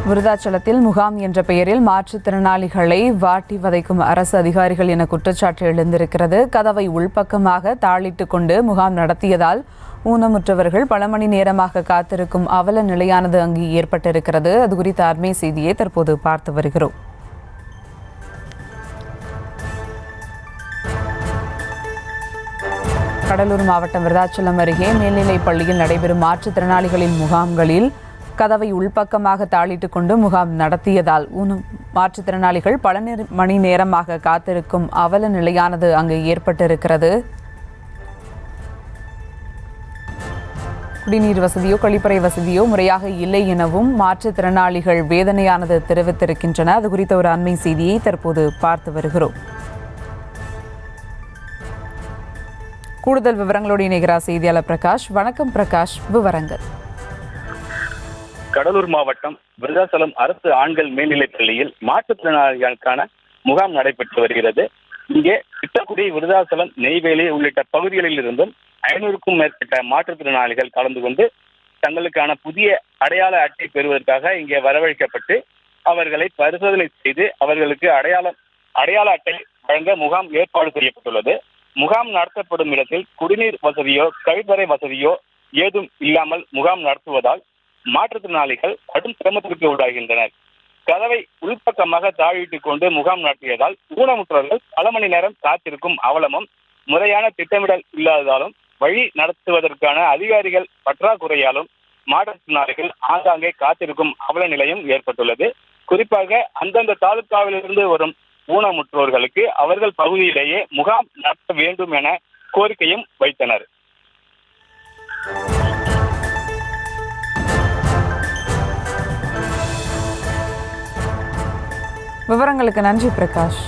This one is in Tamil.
விருதாச்சலத்தில் முகாம் என்ற பெயரில் மாற்றுத்திறனாளிகளை வாட்டி வதைக்கும் அரசு அதிகாரிகள் என குற்றச்சாட்டு எழுந்திருக்கிறது. கதவை உள்பக்கமாக தாளிட்டுக் கொண்டு முகாம் நடத்தியதால் ஊனமுற்றவர்கள் பல மணி நேரமாக காத்திருக்கும் அவல நிலையானது அங்கு ஏற்பட்டிருக்கிறது. அது குறித்த அண்மை செய்தியை தற்போது பார்த்து வருகிறோம். கடலூர் மாவட்டம் விருதாச்சலம் அருகே மேல்நிலைப் பள்ளியில் நடைபெறும் மாற்றுத்திறனாளிகளின் முகாம்களில் கதவை உள்பக்கமாக தாளிட்டுக் கொண்டு முகாம் நடத்தியதால் மாற்றுத்திறனாளிகள் பல மணி நேரமாக காத்திருக்கும் அவல நிலையானது அங்கு ஏற்பட்டிருக்கிறது. குடிநீர் வசதியோ கழிப்பறை வசதியோ முறையாக இல்லை எனவும் மாற்றுத்திறனாளிகள் வேதனையானது தெரிவித்திருக்கின்றன. அது குறித்த ஒரு அண்மை செய்தியை தற்போது பார்த்து வருகிறோம். கூடுதல் விவரங்களோடு இணைகிறார் செய்தியாளர் பிரகாஷ். வணக்கம் பிரகாஷ், விவரங்கள். கடலூர் மாவட்டம் விருதாச்சலம் அரசு ஆண்கள் மேல்நிலைப் பள்ளியில் மாற்றுத்திறனாளிகளுக்கான முகாம் நடைபெற்று வருகிறது. இங்கே திட்டக்குடி, விருதாச்சலம், நெய்வேலி உள்ளிட்ட பகுதிகளில் இருந்தும் 500க்கும் மேற்பட்ட மாற்றுத்திறனாளிகள் கலந்து கொண்டு தங்களுக்கான புதிய அடையாள அட்டை பெறுவதற்காக இங்கே வரவழைக்கப்பட்டு அவர்களை பரிசோதனை செய்து அவர்களுக்கு அடையாள அட்டை வழங்க முகாம் ஏற்பாடு செய்யப்பட்டுள்ளது. முகாம் நடத்தப்படும் இடத்தில் குடிநீர் வசதியோ கழிப்பறை வசதியோ ஏதும் இல்லாமல் முகாம் நடத்துவதால் மாற்றுத்திறனாளிகள் கடும் சிரமத்திற்கு உள்ளாகின்றனர். கதவை உள்பக்கமாக தாழிட்டுக் கொண்டு முகாம் நடத்தியதால் ஊனமுற்றவர்கள் பல மணி நேரம் காத்திருக்கும் அவலமும், முறையான திட்டமிடல் இல்லாததாலும், வழி நடத்துவதற்கான அதிகாரிகள் பற்றாக்குறையாலும் மாற்றுத்திறனாளிகள் ஆங்காங்கே காத்திருக்கும் அவல நிலையும் ஏற்பட்டுள்ளது. குறிப்பாக அந்தந்த தாலுகாவிலிருந்து வரும் ஊனமுற்றோர்களுக்கு அவர்கள் பகுதியிலேயே முகாம் நடத்த வேண்டும் என கோரிக்கையும் வைத்தனர். விவரங்களுக்கு நன்றி பிரகாஷ்.